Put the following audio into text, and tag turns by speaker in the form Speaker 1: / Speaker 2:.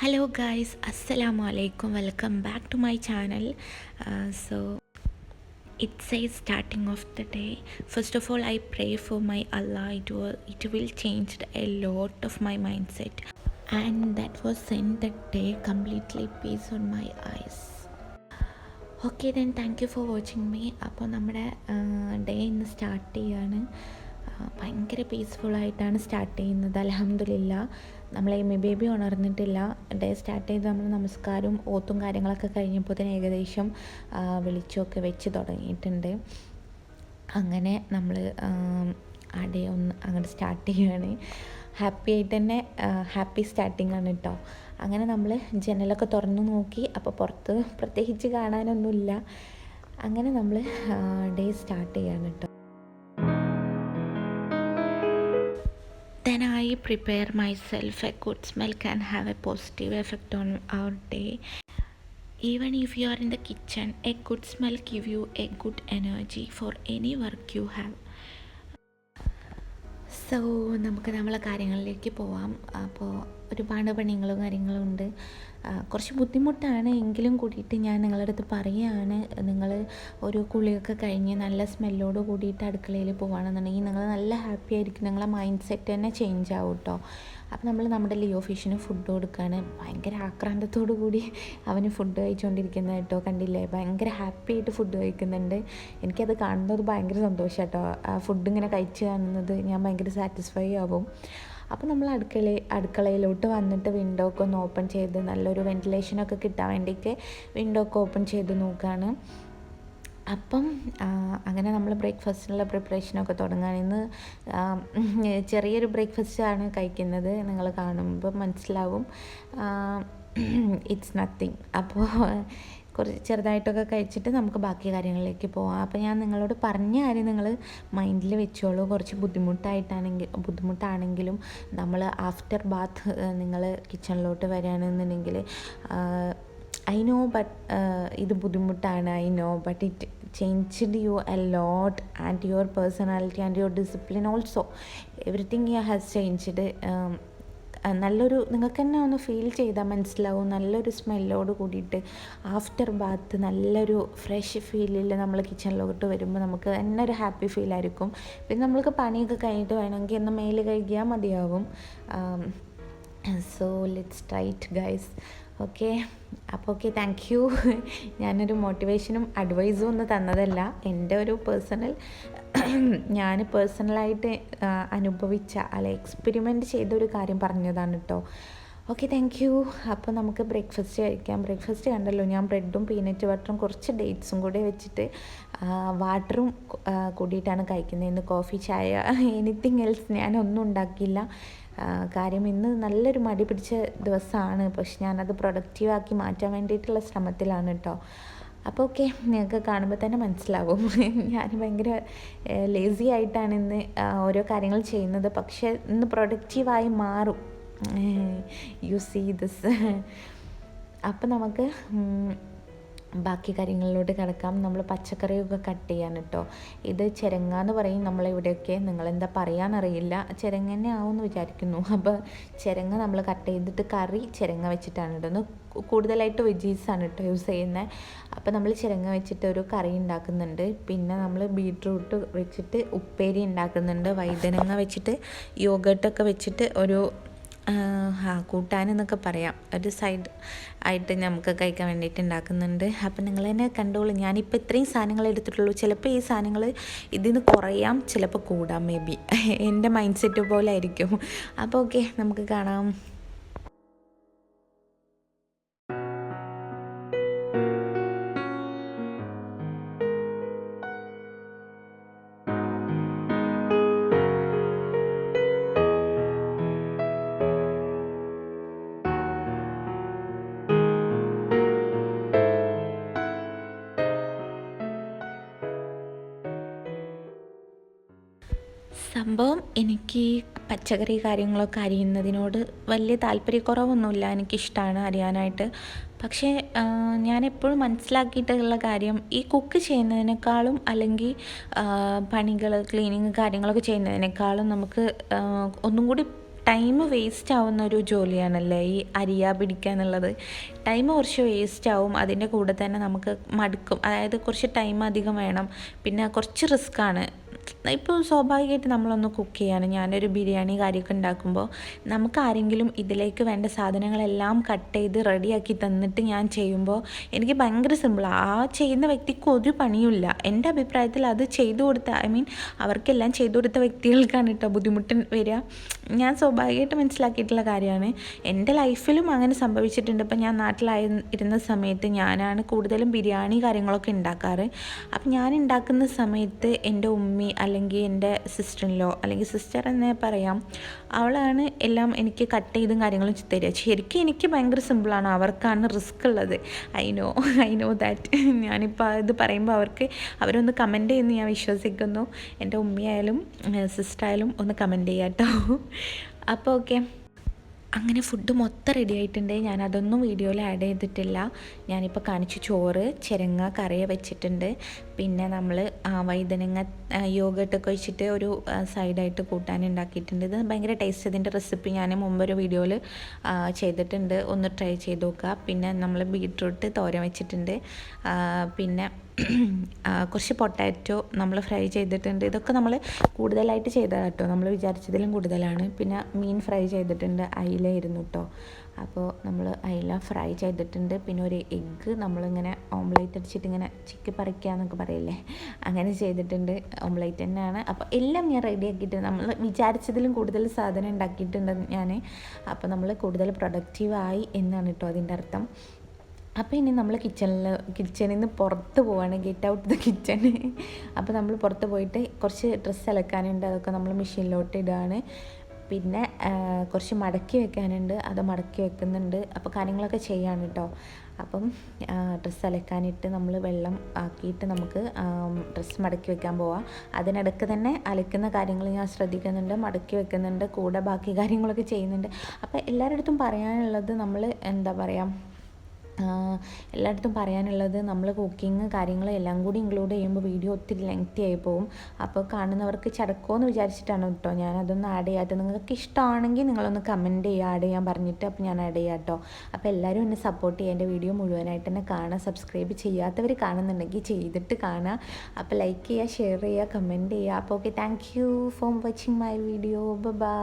Speaker 1: Hello guys, assalamu alaikum, welcome back to my channel. So it says starting of the day. First of all, I pray for my Allah. It will change a lot of my mindset, and that was sent that day completely peace on my eyes. Okay then, thank you for watching me. അപ്പോൾ നമ്മുടെ day ഇന്ന് start ചെയ്യാണ്. ഭയങ്കര പീസ്ഫുള്ളായിട്ടാണ് start ചെയ്യുന്നത്. അൽഹംദുലില്ലാ, നമ്മളെ എമ്മി baby ഉണർന്നിട്ടില്ല. Day start ചെയ്ത് നമ്മൾ നമസ്കാരവും ഓത്തും കാര്യങ്ങളൊക്കെ കഴിഞ്ഞപ്പോൾ തന്നെ ഏകദേശം വെളിച്ചമൊക്കെ വെച്ച് തുടങ്ങിയിട്ടുണ്ട്. അങ്ങനെ നമ്മൾ ആ ഡേ ഒന്ന് അങ്ങോട്ട് സ്റ്റാർട്ട് ചെയ്യുകയാണ്. ഹാപ്പി ആയിട്ട് തന്നെ ഹാപ്പി സ്റ്റാർട്ടിങ് ആണ് കേട്ടോ. അങ്ങനെ നമ്മൾ ജനലൊക്കെ തുറന്നു നോക്കി. അപ്പോൾ പുറത്ത് പ്രത്യേകിച്ച് കാണാനൊന്നുമില്ല. അങ്ങനെ നമ്മൾ ഡേ സ്റ്റാർട്ട് ചെയ്യാണ് കേട്ടോ. Then I prepare myself. A good smell can have a positive effect on our day. Even if you are in the kitchen, a good smell give you a good energy for any work you have. So നമുക്ക് നമ്മളെ കാര്യങ്ങളിലേക്ക് പോവാം. അപ്പോൾ ഒരുപാട് പണികളും കാര്യങ്ങളും ഉണ്ട്. കുറച്ച് ബുദ്ധിമുട്ടാണ് എങ്കിലും കൂടിയിട്ട് ഞാൻ നിങ്ങളുടെ അടുത്ത് പറയുകയാണ്. നിങ്ങൾ ഒരു കുളിയൊക്കെ കഴിഞ്ഞ് നല്ല സ്മെല്ലോട് കൂടിയിട്ട് അടുക്കളയിൽ പോവുകയാണെന്നുണ്ടെങ്കിൽ നിങ്ങൾ നല്ല ഹാപ്പി ആയിരിക്കും. നിങ്ങളെ മൈൻഡ് സെറ്റ് തന്നെ ചേഞ്ച് ആവും കേട്ടോ. അപ്പോൾ നമ്മൾ നമ്മുടെ ലിയോ ഫിഷിന് ഫുഡ് കൊടുക്കുകയാണ്. ഭയങ്കര ആക്രാന്തത്തോടു കൂടി അവന് ഫുഡ് കഴിച്ചുകൊണ്ടിരിക്കുന്നത് കേട്ടോ. കണ്ടില്ലേ, ഭയങ്കര ഹാപ്പി ആയിട്ട് ഫുഡ് കഴിക്കുന്നുണ്ട്. എനിക്കത് കാണുന്നത് ഭയങ്കര സന്തോഷം കേട്ടോ. ഫുഡ് ഇങ്ങനെ കഴിച്ച് കാണുന്നത് ഞാൻ ഭയങ്കര സാറ്റിസ്ഫൈ ആവും. അപ്പോൾ നമ്മൾ അടുക്കളയിലോട്ട് വന്നിട്ട് വിൻഡോ ഒക്കെ ഒന്ന് ഓപ്പൺ ചെയ്ത് നല്ലൊരു വെൻറ്റിലേഷനൊക്കെ കിട്ടാൻ വേണ്ടിയിട്ട് വിൻഡോ ഒക്കെ ഓപ്പൺ ചെയ്ത് നോക്കുകയാണ്. അപ്പം അങ്ങനെ നമ്മൾ ബ്രേക്ക്ഫാസ്റ്റിനുള്ള പ്രിപ്പറേഷനൊക്കെ തുടങ്ങുകയാണ്. ഇന്ന് ചെറിയൊരു ബ്രേക്ക്ഫാസ്റ്റാണ് കഴിക്കുന്നത്. നിങ്ങൾ കാണുമ്പോൾ മനസ്സിലാവും, ഇറ്റ്സ് നത്തിങ്. അപ്പോൾ കുറച്ച് ചെറുതായിട്ടൊക്കെ കഴിച്ചിട്ട് നമുക്ക് ബാക്കി കാര്യങ്ങളിലേക്ക് പോകാം. അപ്പോൾ ഞാൻ നിങ്ങളോട് പറഞ്ഞ കാര്യം നിങ്ങൾ മൈൻഡിൽ വെച്ചോളൂ. കുറച്ച് ബുദ്ധിമുട്ടാണെങ്കിലും നമ്മൾ ആഫ്റ്റർ ബാത്ത് നിങ്ങൾ കിച്ചണിലോട്ട് വരികയാണെന്നുണ്ടെങ്കിൽ ഐ നോ ബട്ട് ഇത് ബുദ്ധിമുട്ടാണ്, I know, but it changed you a lot and your personality and your discipline also. Everything you has changed. നല്ലൊരു നിങ്ങൾക്ക് തന്നെ ഒന്ന് ഫീൽ ചെയ്താൽ മനസ്സിലാവും. നല്ലൊരു സ്മെല്ലോട് കൂടിയിട്ട് ആഫ്റ്റർ ബാത്ത് നല്ലൊരു ഫ്രഷ് ഫീലിൽ നമ്മൾ കിച്ചണിലോട്ട് വരുമ്പോൾ നമുക്ക് തന്നെ ഒരു ഹാപ്പി ഫീലായിരിക്കും. പിന്നെ നമ്മൾക്ക് പണിയൊക്കെ കഴിഞ്ഞിട്ട് വേണമെങ്കിൽ ഒന്ന് മേല് കഴുകിയാൽ മതിയാവും. So let's try it guys. Okay, അപ്പോൾ ഓക്കെ, താങ്ക് യു. ഞാനൊരു മോട്ടിവേഷനും അഡ്വൈസും ഒന്നും തന്നതല്ല. എൻ്റെ ഒരു ഞാൻ പേഴ്സണലായിട്ട് അനുഭവിച്ച എക്സ്പെരിമെൻറ്റ് ചെയ്തൊരു കാര്യം പറഞ്ഞതാണ് കേട്ടോ. Okay, thank U. അപ്പോൾ നമുക്ക് ബ്രേക്ക്ഫാസ്റ്റ് കഴിക്കാം. ബ്രേക്ക്ഫാസ്റ്റ് കണ്ടല്ലോ, ഞാൻ ബ്രെഡും പീനട്ട് ബട്ടറും കുറച്ച് ഡേറ്റ്സും കൂടി വെച്ചിട്ട് വാട്ടറും കൂടിയിട്ടാണ് കഴിക്കുന്നത്. ഇന്ന് കോഫി, ചായ, എനിത്തിങ് എൽസ് ഞാനൊന്നും ഉണ്ടാക്കിയില്ല. കാര്യം ഇന്ന് നല്ലൊരു മടി പിടിച്ച ദിവസമാണ്. പക്ഷെ ഞാനത് പ്രൊഡക്റ്റീവാക്കി മാറ്റാൻ വേണ്ടിയിട്ടുള്ള ശ്രമത്തിലാണ് കേട്ടോ. അപ്പോൾ ഓക്കെ, നിങ്ങൾക്ക് കാണുമ്പോൾ തന്നെ മനസ്സിലാവും ഞാൻ ഭയങ്കര ലേസി ആയിട്ടാണ് ഇന്ന് ഓരോ കാര്യങ്ങൾ ചെയ്യുന്നത്. പക്ഷേ ഇന്ന് പ്രൊഡക്റ്റീവായി മാറും. You see this. അപ്പോൾ നമുക്ക് ബാക്കി കാര്യങ്ങളിലോട്ട് കിടക്കാം. നമ്മൾ പച്ചക്കറിയൊക്കെ കട്ട് ചെയ്യാൻ കേട്ടോ. ഇത് ചിരങ്ങ എന്ന് പറയും നമ്മളിവിടെയൊക്കെ. നിങ്ങളെന്താ പറയാന്നറിയില്ല. ചിരങ്ങ തന്നെ ആവുമെന്ന് വിചാരിക്കുന്നു. അപ്പോൾ ചിരങ്ങ നമ്മൾ കട്ട് ചെയ്തിട്ട് കറി ചിരങ്ങ വെച്ചിട്ടാണ് ഇടുന്നത്. കൂടുതലായിട്ട് വെജീസാണ് കേട്ടോ യൂസ് ചെയ്യുന്നത്. അപ്പോൾ നമ്മൾ ചിരങ്ങ വെച്ചിട്ട് ഒരു കറി ഉണ്ടാക്കുന്നുണ്ട്. പിന്നെ നമ്മൾ ബീട്രൂട്ട് വെച്ചിട്ട് ഉപ്പേരി ഉണ്ടാക്കുന്നുണ്ട്. വഴുതനങ്ങ വെച്ചിട്ട് യോഗട്ടൊക്കെ വെച്ചിട്ട് ഒരു കൂട്ടാനെന്നൊക്കെ പറയാം, ഒരു സൈഡ് ആയിട്ട് നമുക്ക് കഴിക്കാൻ വേണ്ടിയിട്ട് ഉണ്ടാക്കുന്നുണ്ട്. അപ്പം നിങ്ങൾ തന്നെ കണ്ടോളൂ. ഞാനിപ്പോൾ ഇത്രയും സാധനങ്ങൾ എടുത്തിട്ടുള്ളൂ. ചിലപ്പോൾ ഈ സാധനങ്ങൾ ഇതിന് കുറയാം, ചിലപ്പോൾ കൂടാം. മേ ബി എൻ്റെ മൈൻഡ് സെറ്റ് പോലെ ആയിരിക്കും. അപ്പോൾ ഓക്കെ, നമുക്ക് കാണാം. സംഭവം എനിക്ക് പച്ചക്കറി കാര്യങ്ങളൊക്കെ അരിയുന്നതിനോട് വലിയ താല്പര്യക്കുറവൊന്നുമില്ല. എനിക്കിഷ്ടമാണ് അരിയാനായിട്ട്. പക്ഷേ ഞാനെപ്പോഴും മനസ്സിലാക്കിയിട്ടുള്ള കാര്യം, ഈ കുക്ക് ചെയ്യുന്നതിനേക്കാളും അല്ലെങ്കിൽ പണികൾ ക്ലീനിങ് കാര്യങ്ങളൊക്കെ ചെയ്യുന്നതിനേക്കാളും നമുക്ക് ഒന്നും കൂടി ടൈം വേസ്റ്റ് ആവുന്ന ഒരു ജോലിയാണല്ലേ ഈ അരിയാ പിടിക്കുക എന്നുള്ളത്. ടൈം കുറച്ച് വേസ്റ്റ് ആവും, അതിൻ്റെ കൂടെ തന്നെ നമുക്ക് മടുക്കും. അതായത് കുറച്ച് ടൈം അധികം വേണം, പിന്നെ കുറച്ച് റിസ്ക്കാണ്. ഇപ്പോൾ സ്വാഭാവികമായിട്ട് നമ്മളൊന്ന് കുക്ക് ചെയ്യാണ്, ഞാനൊരു ബിരിയാണി കാര്യമൊക്കെ ഉണ്ടാക്കുമ്പോൾ നമുക്ക് ആരെങ്കിലും ഇതിലേക്ക് വേണ്ട സാധനങ്ങളെല്ലാം കട്ട് ചെയ്ത് റെഡിയാക്കി തന്നിട്ട് ഞാൻ ചെയ്യുമ്പോൾ എനിക്ക് ഭയങ്കര സിമ്പിളാണ്. ആ ചെയ്യുന്ന വ്യക്തിക്ക് ഒരു പണിയുമില്ല. എൻ്റെ അഭിപ്രായത്തിൽ അത് ചെയ്തു കൊടുത്ത അവർക്കെല്ലാം ചെയ്തു കൊടുത്ത വ്യക്തികൾക്കാണ് കേട്ടോ ബുദ്ധിമുട്ട് വരിക. ഞാൻ സ്വാഭാവികമായിട്ട് മനസ്സിലാക്കിയിട്ടുള്ള കാര്യമാണ്. എൻ്റെ ലൈഫിലും അങ്ങനെ സംഭവിച്ചിട്ടുണ്ട്. ഇപ്പം ഞാൻ നാട്ടിലായിരുന്ന സമയത്ത് ഞാനാണ് കൂടുതലും ബിരിയാണി കാര്യങ്ങളൊക്കെ ഉണ്ടാക്കാറ്. അപ്പം ഞാൻ ഉണ്ടാക്കുന്ന സമയത്ത് എൻ്റെ ഉമ്മി അല്ലെങ്കിൽ എൻ്റെ സിസ്റ്ററിലോ അല്ലെങ്കിൽ സിസ്റ്റർ എന്നേ പറയാം, അവളാണ് എല്ലാം എനിക്ക് കട്ട് ചെയ്തും കാര്യങ്ങളും തരിക. ശരിക്കും എനിക്ക് ഭയങ്കര സിമ്പിളാണ്, അവർക്കാണ് റിസ്ക് ഉള്ളത്. I know that. ഞാനിപ്പോൾ ഇത് പറയുമ്പോൾ അവരൊന്ന് കമൻറ്റ് ചെയ്യുമെന്ന് ഞാൻ വിശ്വസിക്കുന്നു. എൻ്റെ ഉമ്മയായാലും സിസ്റ്ററായാലും ഒന്ന് കമൻറ്റ് ചെയ്യാം കേട്ടോ. അപ്പോൾ ഓക്കെ, അങ്ങനെ ഫുഡ് മൊത്തം റെഡി ആയിട്ടുണ്ട്. ഞാനതൊന്നും വീഡിയോയിൽ ആഡ് ചെയ്തിട്ടില്ല. ഞാനിപ്പോൾ കാണിച്ചു ചോറ് ചിരങ്ങ കറി വെച്ചിട്ടുണ്ട്. പിന്നെ നമ്മൾ വഴുതനങ്ങ യോഗട്ടൊക്കെ വെച്ചിട്ട് ഒരു സൈഡായിട്ട് കൂട്ടാൻ ഉണ്ടാക്കിയിട്ടുണ്ട്. ഇത് ഭയങ്കര ടേസ്റ്റ്. ഇതിൻ്റെ റെസിപ്പി ഞാൻ മുമ്പൊരു വീഡിയോയിൽ ചെയ്തിട്ടുണ്ട്, ഒന്ന് ട്രൈ ചെയ്ത് നോക്കുക. പിന്നെ നമ്മൾ ബീട്രൂട്ട് തോരൻ വെച്ചിട്ടുണ്ട്. പിന്നെ കുറച്ച് പൊട്ടാറ്റോ നമ്മൾ ഫ്രൈ ചെയ്തിട്ടുണ്ട്. ഇതൊക്കെ നമ്മൾ കൂടുതലായിട്ട് ചെയ്തതാണ് കേട്ടോ, നമ്മൾ വിചാരിച്ചതിലും കൂടുതലാണ്. പിന്നെ മീൻ ഫ്രൈ ചെയ്തിട്ടുണ്ട്, അയിലായിരുന്നു കേട്ടോ. അപ്പോൾ നമ്മൾ അയില ഫ്രൈ ചെയ്തിട്ടുണ്ട്. പിന്നെ ഒരു എഗ്ഗ് നമ്മളിങ്ങനെ ഓംലേറ്റ് അടിച്ചിട്ട് ഇങ്ങനെ ചിക്കി പറിക്കുക എന്നൊക്കെ പറയില്ലേ, അങ്ങനെ ചെയ്തിട്ടുണ്ട്. ഓംലേറ്റ് തന്നെയാണ്. അപ്പോൾ എല്ലാം ഞാൻ റെഡി ആക്കിയിട്ടുണ്ട്. നമ്മൾ വിചാരിച്ചതിലും കൂടുതൽ സാധനം ഉണ്ടാക്കിയിട്ടുണ്ട് ഞാൻ. അപ്പോൾ നമ്മൾ കൂടുതൽ പ്രൊഡക്റ്റീവായി എന്നാണ് കേട്ടോ അതിൻ്റെ അർത്ഥം. അപ്പോൾ ഇനി നമ്മൾ കിച്ചണിൽ നിന്ന് പുറത്ത് പോവാണ്, ഗെറ്റ് ഔട്ട് ദ കിച്ചൺ. അപ്പോൾ നമ്മൾ പുറത്ത് പോയിട്ട് കുറച്ച് ഡ്രസ്സ് അലക്കാനുണ്ട്, അതൊക്കെ നമ്മൾ മെഷീനിലോട്ട് ഇടുകയാണ്. പിന്നെ കുറച്ച് മടക്കി വെക്കാനുണ്ട്, അത് മടക്കി വെക്കുന്നുണ്ട്. അപ്പോൾ കാര്യങ്ങളൊക്കെ ചെയ്യാണ് കേട്ടോ. അപ്പം ഡ്രസ്സ് അലക്കാനിട്ട് നമ്മൾ വെള്ളം ആക്കിയിട്ട് നമുക്ക് ഡ്രസ്സ് മടക്കി വെക്കാൻ പോവാം. അതിനിടയ്ക്ക് തന്നെ അലക്കുന്ന കാര്യങ്ങൾ ഞാൻ ശ്രദ്ധിക്കുന്നുണ്ട്, മടക്കി വെക്കുന്നുണ്ട്, കൂടെ ബാക്കി കാര്യങ്ങളൊക്കെ ചെയ്യുന്നുണ്ട്. അപ്പോൾ എല്ലാവരുടെ അടുത്തും പറയാനുള്ളത്, നമ്മൾ എന്താ പറയുക, എല്ലായിടത്തും പറയാനുള്ളത്, നമ്മൾ കുക്കിങ് കാര്യങ്ങൾ എല്ലാം കൂടി ഇൻക്ലൂഡ് ചെയ്യുമ്പോൾ വീഡിയോ ഒത്തിരി ലെങ്തി ആയി പോകും. അപ്പോൾ കാണുന്നവർക്ക് ചടക്കുമെന്ന് വിചാരിച്ചിട്ടാണ് കേട്ടോ ഞാനതൊന്നും ആഡ് ചെയ്യാത്തത്. നിങ്ങൾക്ക് ഇഷ്ടമാണെങ്കിൽ നിങ്ങളൊന്ന് കമൻറ്റ് ചെയ്യുക ആഡ് ചെയ്യാൻ പറഞ്ഞിട്ട്, അപ്പോൾ ഞാൻ ആഡ് ചെയ്യാം കേട്ടോ. അപ്പോൾ എല്ലാവരും എന്നെ സപ്പോർട്ട് ചെയ്യുക, എൻ്റെ വീഡിയോ മുഴുവനായിട്ട് തന്നെ കാണുക. സബ്സ്ക്രൈബ് ചെയ്യാത്തവർ കാണുന്നുണ്ടെങ്കിൽ ചെയ്തിട്ട് കാണുക. അപ്പോൾ ലൈക്ക് ചെയ്യുക, ഷെയർ ചെയ്യുക, കമൻറ്റ് ചെയ്യുക. അപ്പോൾ okay, thank you for watching my video. By.